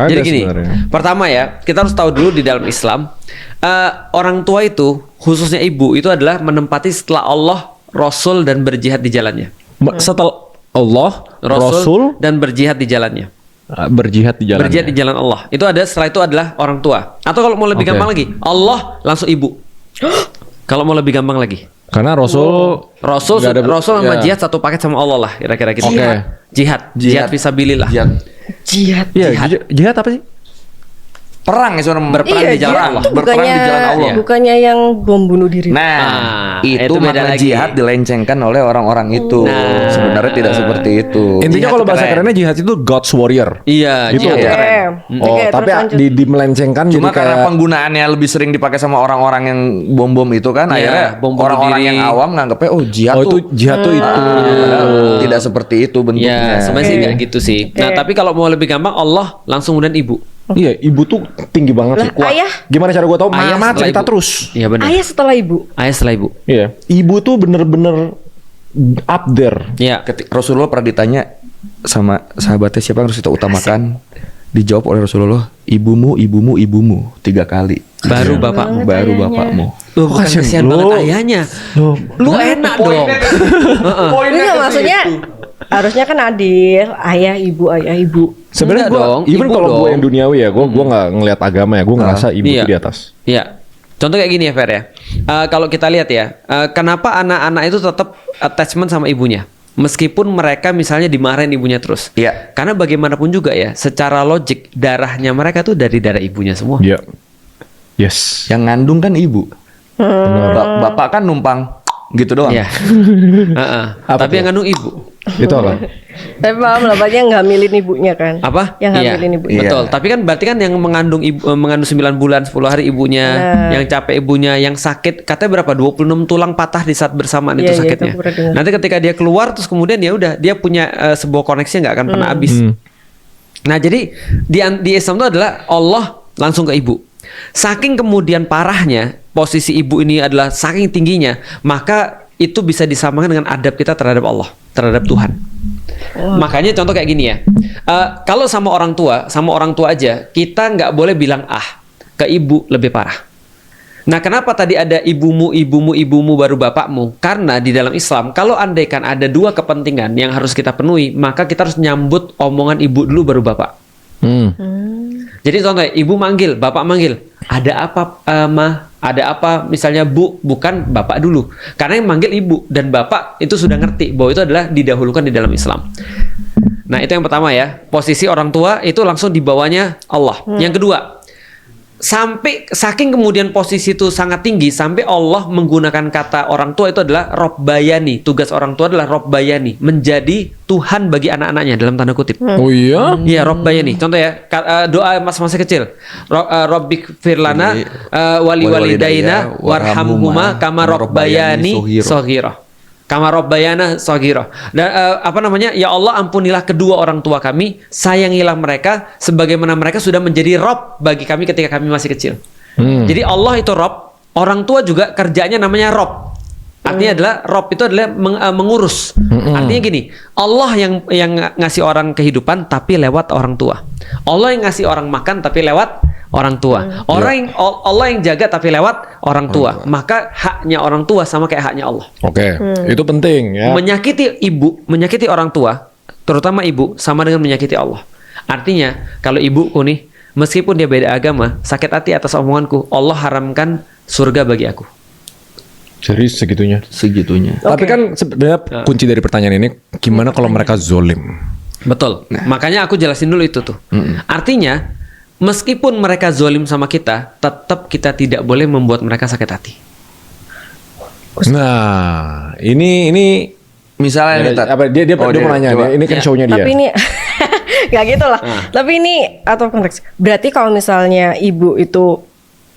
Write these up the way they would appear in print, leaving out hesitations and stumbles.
Ada Jadi gini, sebenarnya. pertama ya, kita harus tahu dulu di dalam Islam, orang tua itu, khususnya ibu, itu adalah menempati setelah Allah, Rasul, dan berjihad di jalannya. Setelah Allah, Rasul, dan berjihad di jalannya. berjihad di jalan. Berjihad di jalan Allah. Itu ada, setelah itu adalah orang tua. Atau kalau mau lebih Oke. gampang lagi, Allah langsung ibu. Kalau mau lebih gampang lagi. Karena Rasul Rasul nggak ada- Rasul sama ya. jihad satu paket sama Allah lah, kira-kira gitu. Oke. Jihad fisabilillah. Jihad. Iya, Jihad. jihad apa sih? Perang ya seorang Berperang di jalan jihad Allah. itu Berperang di jalan Allah. Bukannya yang bom bunuh diri. Nah, itu itu beda makna lagi. jihad dilencengkan oleh orang-orang itu. Nah. Sebenarnya tidak seperti itu. Intinya Jihad kalau itu bahasa keren. kerennya jihad itu God's warrior. Iya, Gitu jihad ya? keren. Oh, Oke, tapi terus lanjut. di melencengkan Cuma jadi karena kayak penggunaannya lebih sering dipakai sama orang-orang yang bom-bom itu kan, Iya, akhirnya bom bunuh orang-orang diri. yang awam nganggapnya jihad oh tuh. itu jihad tuh itu. Padahal tidak seperti itu bentuknya. Ya, sebenarnya sih Oke. nggak gitu sih. Nah, Oke. tapi kalau mau lebih gampang, Allah langsung kemudian ibu. Iya, ibu tuh tinggi banget sih. Lah, ayah? Gimana cara gua tahu? Ayah Mama setelah cerita ibu. terus. Iya benar. Ayah setelah ibu. Ayah setelah ibu. Iya. Ibu tuh bener-bener up there. Iya. Rasulullah pernah ditanya sama sahabatnya siapa yang harus kita utamakan, dijawab oleh Rasulullah, ibumu, ibumu, ibumu 3 kali. Baru bapakmu. Baru bapakmu. Loh, bukan kasihan kasihan lu. banget ayahnya. Lu enak dong. Enggak, maksudnya harusnya kan adil, ayah ibu. Sebenarnya Enggak gua, dong, even ibu kalau gue dong. yang duniawi ya, gue nggak ngelihat agama ya, gue ngerasa ibu Iya. tuh di atas. Iya. Contoh kayak gini ya Fer ya. Kalau kita lihat ya, kenapa anak-anak itu tetap attachment sama ibunya? Meskipun mereka misalnya dimarahin ibunya terus. Iya. Karena bagaimanapun juga ya, secara logik darahnya mereka tuh dari darah ibunya semua. Iya. Yes. Yang ngandung kan ibu. Bapak kan numpang gitu doang. Iya. Heeh. Apa Tapi tuh? yang ngandung ibu. Itu apa? Tapi paham lah, banyak yang ngambilin ibunya kan. Apa? Yang Iya. ngambilin ibunya. Betul. Tapi kan berarti kan yang mengandung mengandung 9 bulan 10 hari ibunya, Nah. yang capek ibunya, yang sakit katanya berapa? 26 tulang patah di saat bersamaan Iya, itu iya, sakitnya. itu aku pernah dengar. Nanti ketika dia keluar terus kemudian ya udah dia punya sebuah koneksi yang nggak akan pernah habis. Nah, jadi di Islam itu adalah Allah langsung ke ibu. Saking kemudian parahnya posisi ibu ini adalah saking tingginya, maka itu bisa disamakan dengan adab kita terhadap Allah, terhadap Tuhan. Makanya contoh kayak gini ya, kalau sama orang tua aja kita nggak boleh bilang ke ibu lebih parah. Nah, kenapa tadi ada ibumu, ibumu, ibumu baru bapakmu? Karena di dalam Islam, kalau andaikan ada 2 kepentingan yang harus kita penuhi, maka kita harus nyambut omongan ibu dulu baru bapak. Jadi contohnya ibu manggil, bapak manggil, ada apa mah? Ada apa? Misalnya bu, bukan bapak dulu. Karena yang manggil ibu dan bapak itu sudah ngerti bahwa itu adalah didahulukan di dalam Islam. Nah, itu yang pertama ya. Posisi orang tua itu langsung di bawahnya Allah. Yang kedua, sampai saking kemudian posisi itu sangat tinggi sampai Allah menggunakan kata orang tua itu adalah Robbayani. Tugas orang tua adalah Robbayani, menjadi Tuhan bagi anak-anaknya dalam tanda kutip. Oh iya? Iya, Robbayani. Contoh ya, doa masa-masa kecil. Robbik firlana wali walidaina warhamhuma kama Robbayani soghira. Kama Robbayana soghira. Dan ya Allah ampunilah kedua orang tua kami, sayangilah mereka sebagaimana mereka sudah menjadi Rob bagi kami ketika kami masih kecil. Jadi Allah itu Rob, orang tua juga kerjanya namanya Rob. Artinya adalah Rob itu adalah mengurus. Artinya gini, Allah yang ngasih orang kehidupan tapi lewat orang tua. Allah yang ngasih orang makan tapi lewat orang tua. Allah yang jaga tapi lewat orang tua. Maka haknya orang tua sama kayak haknya Allah. Oke, itu penting ya. Menyakiti ibu, menyakiti orang tua, terutama ibu, sama dengan menyakiti Allah. Artinya, kalau ibuku nih, meskipun dia beda agama, sakit hati atas omonganku, Allah haramkan surga bagi aku. Jadi segitunya. Oke. Tapi kan sebenarnya kunci dari pertanyaan ini, gimana kalau mereka zolim? Betul. Makanya aku jelasin dulu itu tuh. Artinya, meskipun mereka zolim sama kita, tetap kita tidak boleh membuat mereka sakit hati. Nah, ini Misalnya nih, Tat. apa dia Oh, mau nanya coba. ini kan Ya. show-nya dia. Tapi ini nggak gitu lah. Tapi ini atau konteks. Berarti kalau misalnya ibu itu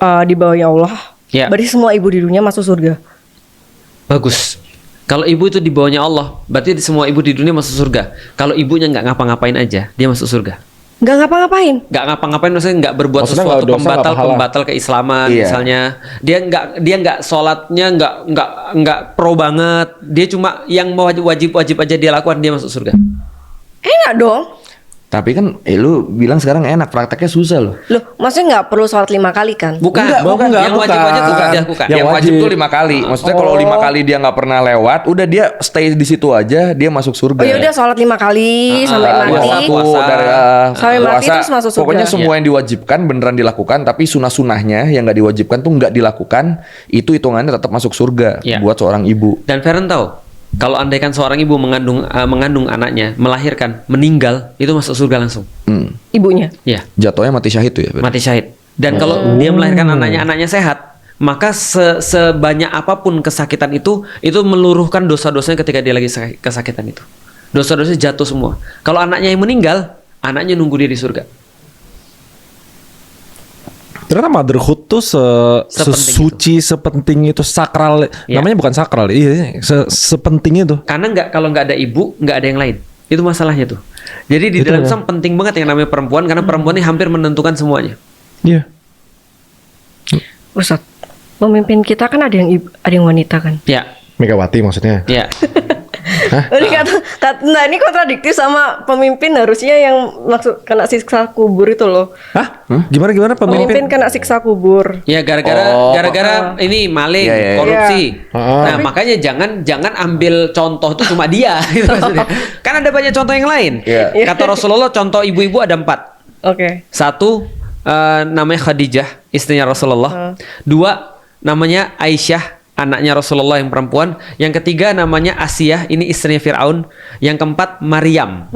di bawahnya Allah, Ya. berarti semua ibu di dunia masuk surga. Bagus. Kalau ibu itu di bawahnya Allah, berarti semua ibu di dunia masuk surga. Kalau ibunya nggak ngapa-ngapain aja, dia masuk surga. Nggak ngapa-ngapain. Nggak ngapa-ngapain maksudnya nggak berbuat Maksudnya sesuatu nggak dosa, nggak pahala. pembatal keislaman Iya. misalnya. Dia nggak sholatnya nggak pro banget. Dia cuma yang mau wajib aja dia lakukan, dia masuk surga. Enak dong. Tapi kan lu bilang sekarang enak, prakteknya susah loh. Loh, maksudnya nggak perlu sholat 5 kali kan? Bukan, Enggak, yang wajib aja tuh dilakukan. Yang Yang wajib wajib. tuh 5 kali. Maksudnya kalau 5 kali dia nggak pernah lewat, udah dia stay di situ aja, dia masuk surga. Oh ya udah sholat 5 kali sampai mati. puasa. Sampai mati terus masuk surga. Pokoknya semua yang diwajibkan beneran dilakukan, tapi sunah-sunahnya yang nggak diwajibkan tuh nggak dilakukan, itu hitungannya tetap masuk surga Iya. buat seorang ibu. Dan Feren tahu, kalau andaikan seorang ibu mengandung anaknya, melahirkan, meninggal, itu masuk surga langsung. Ibunya. Ya, Jatuhnya mati syahid tuh ya. mati syahid. Dan kalau dia melahirkan anaknya sehat, maka sebanyak apapun kesakitan itu meluruhkan dosa-dosanya ketika dia lagi kesakitan itu. Dosa-dosanya jatuh semua. Kalau anaknya yang meninggal, anaknya nunggu dia di surga. Ternyata motherhood tuh sesuci, sepenting itu, sakral. Ya. Namanya bukan sakral, iya, sepenting itu. Karena kalau nggak ada ibu, nggak ada yang lain. Itu masalahnya tuh. Jadi di Itu dalam benar. Islam penting banget yang namanya perempuan, karena perempuan ini hampir menentukan semuanya. Iya. Ustaz, pemimpin kita kan ada yang wanita kan? Ya, Megawati maksudnya. ya. Ini nah ini kontradiktif sama pemimpin harusnya yang maksud kena siksa kubur itu loh. Hah? Gimana Pemimpin pemimpin? kena siksa kubur. Ya gara-gara ini maling, Iya, iya, iya. korupsi. Iya. Nah, makanya jangan ambil contoh itu cuma dia gitu maksudnya. Kan ada banyak contoh yang lain. Iya. Kata Rasulullah contoh ibu-ibu ada 4. Oke. 1 namanya Khadijah, istrinya Rasulullah. 2 namanya Aisyah, anaknya Rasulullah yang perempuan. Yang 3 namanya Asiyah, ini istrinya Fir'aun. Yang keempat Maryam,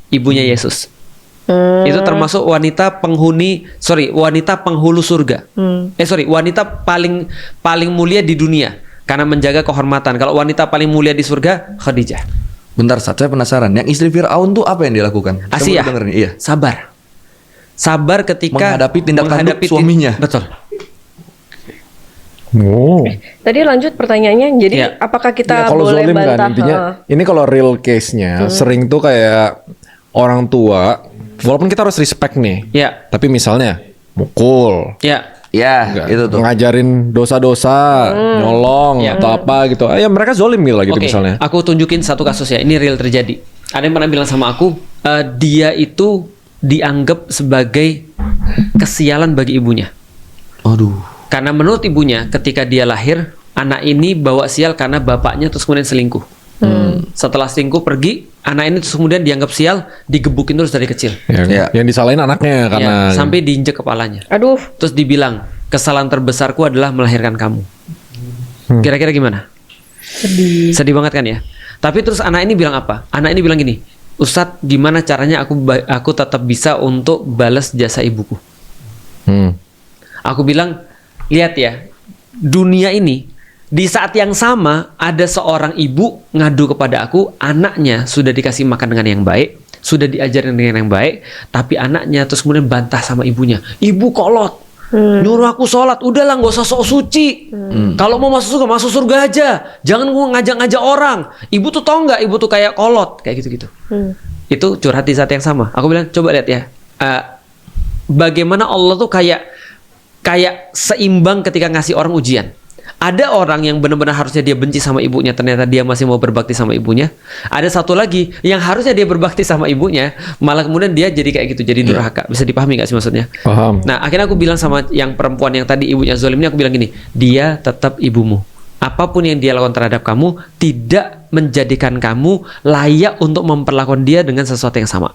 ibunya Yesus. Itu termasuk wanita penghulu surga. Wanita paling mulia di dunia karena menjaga kehormatan. Kalau wanita paling mulia di surga, Khadijah. Bentar, saya penasaran. Yang istri Fir'aun tuh apa yang dilakukan? Saya Asiyah, baru denger nih, iya. sabar ketika Menghadapi tindak tanduk suaminya. Betul. Oh. Tadi lanjut pertanyaannya. Jadi Ya. apakah Ya, kita kalau boleh zolim bantah? kan intinya. Ini kalau real case-nya sering tuh kayak orang tua, walaupun kita harus respect nih. Ya, Tapi misalnya mukul, ya. Ya, itu tuh. ngajarin dosa-dosa, nyolong Ya. atau apa gitu. Ya mereka zolim gitu lah gitu Oke, misalnya. aku tunjukin satu kasus ya. Ini real terjadi. Ada yang pernah bilang sama aku, dia itu dianggap sebagai kesialan bagi ibunya. Aduh. Karena menurut ibunya, ketika dia lahir, anak ini bawa sial karena bapaknya terus kemudian selingkuh. Setelah selingkuh pergi, anak ini terus kemudian dianggap sial, digebukin terus dari kecil. Yang disalahin anaknya karena Ya, sampai diinjek kepalanya. Aduh, Terus dibilang, kesalahan terbesarku adalah melahirkan kamu. Kira-kira gimana? Sedih banget kan ya? Tapi terus anak ini bilang apa? Anak ini bilang gini, Ustadz, gimana caranya aku tetap bisa untuk balas jasa ibuku? Aku bilang, lihat ya, dunia ini di saat yang sama ada seorang ibu ngadu kepada aku, anaknya sudah dikasih makan dengan yang baik, sudah diajarin dengan yang baik, tapi anaknya terus kemudian bantah sama ibunya, ibu kolot, nyuruh aku sholat, udahlah nggak usah sok suci, kalau mau masuk surga aja, jangan ngajak-ngajak orang. Ibu tuh tau nggak, ibu tuh kayak kolot, kayak gitu-gitu. Itu curhat di saat yang sama. Aku bilang, coba lihat ya, bagaimana Allah tuh kayak seimbang ketika ngasih orang ujian. Ada orang yang benar-benar harusnya dia benci sama ibunya, ternyata dia masih mau berbakti sama ibunya. Ada satu lagi yang harusnya dia berbakti sama ibunya, malah kemudian dia jadi kayak gitu, jadi durhaka. Bisa dipahami gak sih maksudnya? Paham. Nah, akhirnya aku bilang sama yang perempuan yang tadi ibunya zolim ini, aku bilang gini, dia tetap ibumu. Apapun yang dia lakukan terhadap kamu tidak menjadikan kamu layak untuk memperlakukan dia dengan sesuatu yang sama.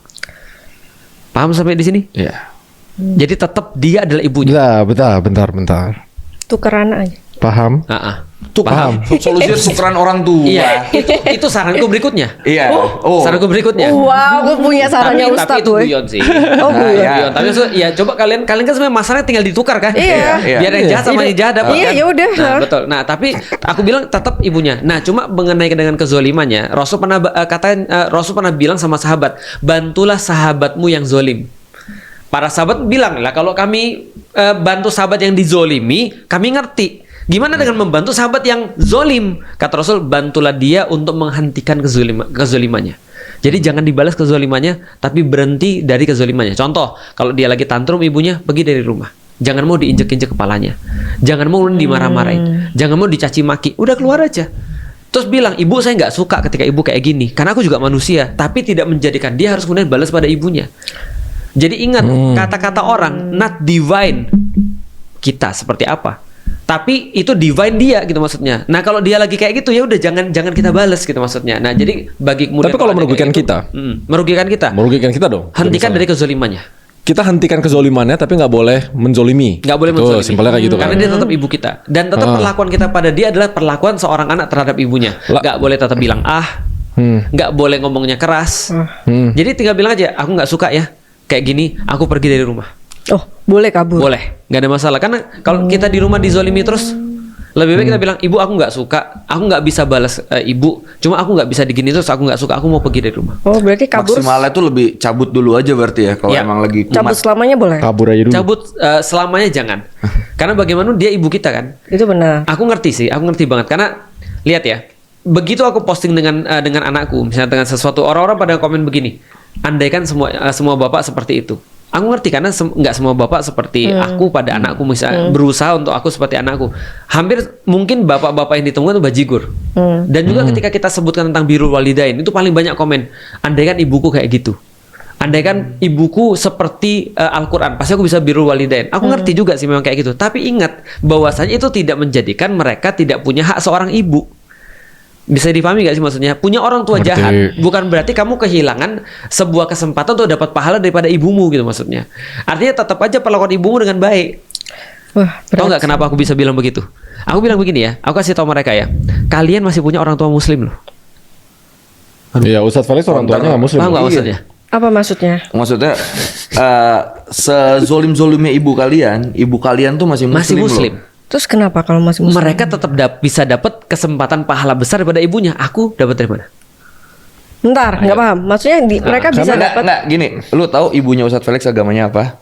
Paham sampai di sini? Iya. Jadi tetap dia adalah ibunya. Bentar. tukeran aja. Paham? Tuh paham. Solusi tukeran orang tua. Iya, itu saranku berikutnya. Iya. Oh. Saranku berikutnya. Wow, gue punya sarannya tapi Ustadz itu boy. guyon sih. Oh, guyon. Guyon. Tapi maksud, ya coba kalian kan sebenarnya masalahnya tinggal ditukar kan? Iya. Biar yang jahat sama yang jahat dapat Iya, kan? ya udah. Nah, betul. Nah, tapi aku bilang tetap ibunya. Nah, cuma mengenai dengan kezolimannya, Rasul pernah bilang sama sahabat, bantulah sahabatmu yang zolim. Para sahabat bilang lah, kalau kami bantu sahabat yang dizolimi, kami ngerti. Gimana dengan membantu sahabat yang zolim? Kata Rasul, bantulah dia untuk menghentikan kezolimannya. Jadi jangan dibalas kezolimannya, tapi berhenti dari kezolimannya. Contoh, kalau dia lagi tantrum ibunya, pergi dari rumah. Jangan mau diinjek-injek kepalanya. Jangan mau dimarah-marahin. Jangan mau dicaci maki. Udah keluar aja. Terus bilang, ibu saya nggak suka ketika ibu kayak gini, karena aku juga manusia. Tapi tidak menjadikan dia harus kemudian balas pada ibunya. Jadi ingat kata-kata orang, not divine kita seperti apa, tapi itu divine dia gitu maksudnya. Nah kalau dia lagi kayak gitu ya udah jangan kita balas gitu maksudnya. Nah jadi bagi kemudian Tapi kalau ada merugikan kayak gitu, kita? Merugikan kita dong. hentikan Misalnya. dari kezolimannya. Kita hentikan kezolimannya tapi nggak boleh menzolimi. Nggak boleh Betul, menzolimi. simpelnya kayak gitu kan. Karena dia tetap ibu kita. Dan tetap perlakuan kita pada dia adalah perlakuan seorang anak terhadap ibunya. Nggak boleh tetap bilang nggak boleh ngomongnya keras. Jadi tinggal bilang aja, aku nggak suka ya kayak gini, aku pergi dari rumah. Oh, boleh kabur. Boleh, nggak ada masalah. Karena kalau kita di rumah dizolimi terus, lebih baik kita bilang, ibu aku nggak suka, aku nggak bisa balas ibu, cuma aku nggak bisa digini terus, aku nggak suka, aku mau pergi dari rumah. Oh, berarti kabur. Maksimalnya tuh lebih cabut dulu aja berarti ya kalau Iya. emang lagi Cabut kumat. selamanya boleh. Kabur aja dulu. Cabut selamanya jangan, karena bagaimana dia ibu kita kan. Itu benar. Aku ngerti sih, aku ngerti banget karena lihat ya, begitu aku posting dengan anakku, misalnya dengan sesuatu, orang-orang pada komen begini, andaikan semua bapak seperti itu. Aku ngerti karena nggak semua bapak seperti aku pada anakku, misalnya berusaha untuk aku seperti anakku. Hampir mungkin bapak-bapak yang ditemukan itu bajigur. Dan juga ketika kita sebutkan tentang birrul walidain, itu paling banyak komen, andaikan ibuku kayak gitu. Andaikan ibuku seperti Al-Quran, pasti aku bisa birrul walidain. Aku ngerti juga sih memang kayak gitu. Tapi ingat bahwasanya itu tidak menjadikan mereka tidak punya hak seorang ibu. Bisa dipahami gak sih maksudnya? Punya orang tua Ngerti. jahat bukan berarti kamu kehilangan sebuah kesempatan untuk dapat pahala daripada ibumu gitu maksudnya. Artinya tetap aja perlakuan ibumu dengan baik. Wah, Tahu berat. nggak kenapa aku bisa bilang begitu? Aku bilang begini ya, aku kasih tahu mereka ya, kalian masih punya orang tua muslim loh. Iya, Ustadz Felix orang tuanya nggak muslim. Paham nggak Iya. maksudnya? Apa maksudnya? Maksudnya sezolim-zolimnya ibu kalian tuh masih muslim. Masih muslim. loh. Terus kenapa kalau masih muslim? Mereka tetap bisa dapat kesempatan pahala besar daripada ibunya. Aku dapat dari mana? Bentar, nggak paham. Maksudnya mereka bisa Enggak, dapat. gini, lu tahu ibunya Ustadz Felix agamanya apa?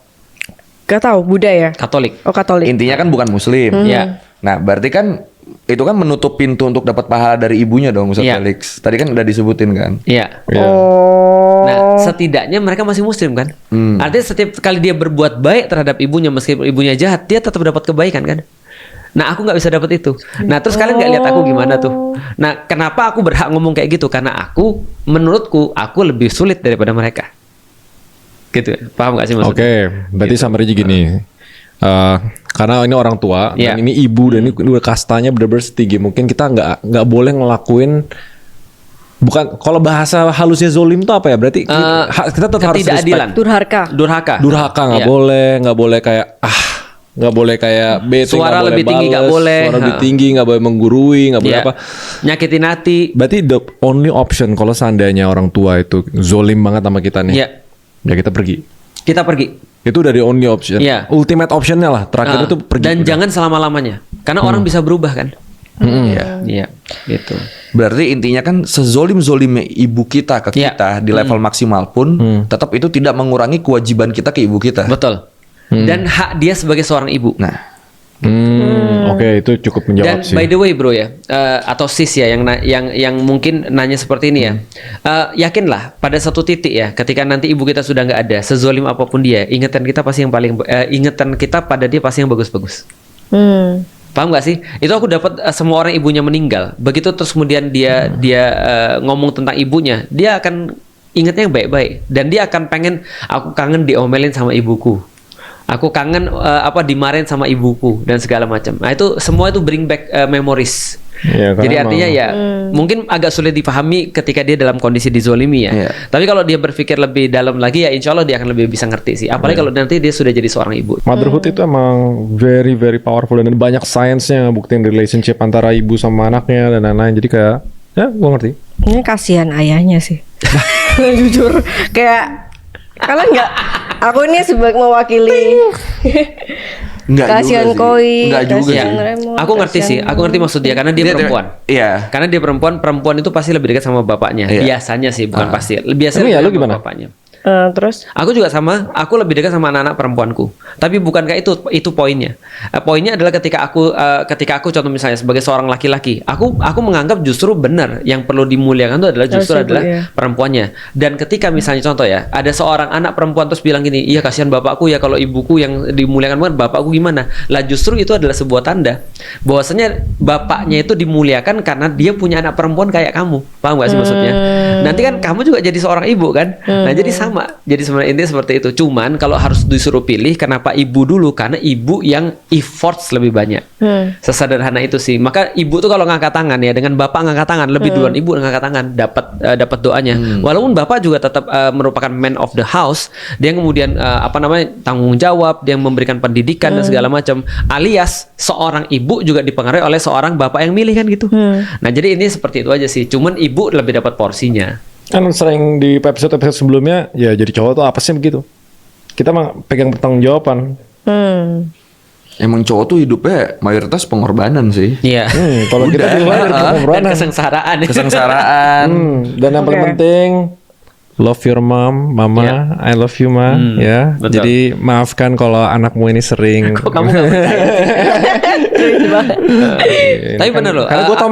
Gak tahu, Buddha ya? Katolik. Oh, Katolik. Intinya kan bukan muslim. Iya. Nah, berarti kan itu kan menutup pintu untuk dapat pahala dari ibunya dong Ustadz Iya. Felix. Tadi kan udah disebutin kan. Iya. Iya. Oh. Nah, setidaknya mereka masih muslim kan? Artinya setiap kali dia berbuat baik terhadap ibunya meskipun ibunya jahat, dia tetap dapat kebaikan kan? Nah, aku nggak bisa dapat itu. Nah, terus kalian nggak lihat aku gimana tuh? Nah, kenapa aku berhak ngomong kayak gitu? Karena menurutku, aku lebih sulit daripada mereka. Gitu, paham nggak sih maksudnya? Oke, berarti summary-nya gini. Karena ini orang tua Iya. dan ini ibu dan ini udah kastanya bener-bener setinggi. Mungkin kita nggak boleh ngelakuin. Bukan, kalau bahasa halusnya zolim itu apa ya? Berarti kita tetap harus ketidakadilan. respect. Durhaka. Durhaka Nggak Iya. boleh kayak nggak boleh kayak bete, Suara nggak boleh lebih tinggi nggak bales, boleh. suara lebih tinggi nggak boleh menggurui, nggak boleh Iya. apa. Nyakitin hati. Berarti the only option kalau seandainya orang tua itu zolim banget sama kita nih, Iya. ya kita pergi. Kita pergi. Itu dari only option, Iya. ultimate optionnya lah. Terakhir itu pergi. Dan udah. jangan selama-lamanya. Karena orang bisa berubah kan? Iya, gitu. Berarti intinya kan sezolim-zolimnya ibu kita ke Iya. kita di level maksimal pun tetap itu tidak mengurangi kewajiban kita ke ibu kita. Betul. Dan hak dia sebagai seorang ibu. Nah, Oke, itu cukup menjawab Dan sih. by the way bro ya, atau sis ya yang mungkin nanya seperti ini ya, yakinlah pada satu titik ya, ketika nanti ibu kita sudah nggak ada, sezolim apapun dia, ingatan kita pasti yang paling, ingatan kita pada dia pasti yang bagus-bagus. Paham gak sih? Itu aku dapat semua orang ibunya meninggal, begitu terus kemudian dia ngomong tentang ibunya, dia akan ingatnya yang baik-baik dan dia akan pengen, aku kangen diomelin sama ibuku. Aku kangen dimarahin sama ibuku dan segala macam. Nah itu semua itu bring back memories. Iya, karena Jadi artinya emang- ya mungkin agak sulit dipahami ketika dia dalam kondisi dizolimi ya. Iya. Tapi kalau dia berpikir lebih dalam lagi ya insya Allah dia akan lebih bisa ngerti sih. Apalagi kalau nanti dia sudah jadi seorang ibu. Motherhood itu emang very very powerful dan banyak science-nya ngebuktiin relationship antara ibu sama anaknya dan lain-lain. Jadi kayak ya gua ngerti. Ini kasihan ayahnya sih. Jujur kayak kalian nggak. Aku ini sebagai mewakili. enggak Kasihan juga sih. Koi, Enggak juga kasihan sih. Remon, Aku ngerti kasihan- sih, aku ngerti maksud dia karena dia perempuan. Iya. Karena dia perempuan itu pasti lebih dekat sama bapaknya. Iya. Biasanya sih, bukan pasti. Biasanya Emang ya, lebih lu dekat sama gimana? bapaknya. Terus? Aku juga sama, aku lebih dekat sama anak-anak perempuanku. Tapi bukankah itu poinnya? Poinnya adalah ketika aku contoh misalnya sebagai seorang laki-laki, aku menganggap justru benar yang perlu dimuliakan itu adalah justru adalah perempuannya. Dan ketika misalnya contoh ya, ada seorang anak perempuan terus bilang gini, iya kasihan bapakku ya kalau ibuku yang dimuliakan banget, bapakku gimana? Lah justru itu adalah sebuah tanda bahwasanya bapaknya itu dimuliakan karena dia punya anak perempuan kayak kamu. Paham gak sih maksudnya? Nanti kan kamu juga jadi seorang ibu kan? Nah jadi sama. Jadi sebenarnya intinya seperti itu. Cuman kalau harus disuruh pilih, kenapa ibu dulu? Karena ibu yang efforts lebih banyak. Sesederhana itu sih. Maka ibu tuh kalau ngangkat tangan ya, dengan bapak ngangkat tangan lebih duluan ibu ngangkat tangan dapat doanya. Walaupun bapak juga tetap merupakan man of the house, dia kemudian tanggung jawab, dia memberikan pendidikan dan segala macam. Alias seorang ibu juga dipengaruhi oleh seorang bapak yang milih kan gitu. Nah jadi ini seperti itu aja sih. Cuman ibu lebih dapat porsinya. Kan sering di episode sebelumnya ya jadi cowok tuh apa sih begitu? Kita mah pegang pertanggungjawaban. Emang cowok tuh hidupnya mayoritas pengorbanan sih. Iya. Kalau kita di luar dan kesengsaraan. Dan yang paling penting love your mom, mama, I love you ma, ya. Betul. Jadi maafkan kalau anakmu ini sering. Kok kamu gak percaya? Lucu banget. Tapi bener loh. Karena gue tau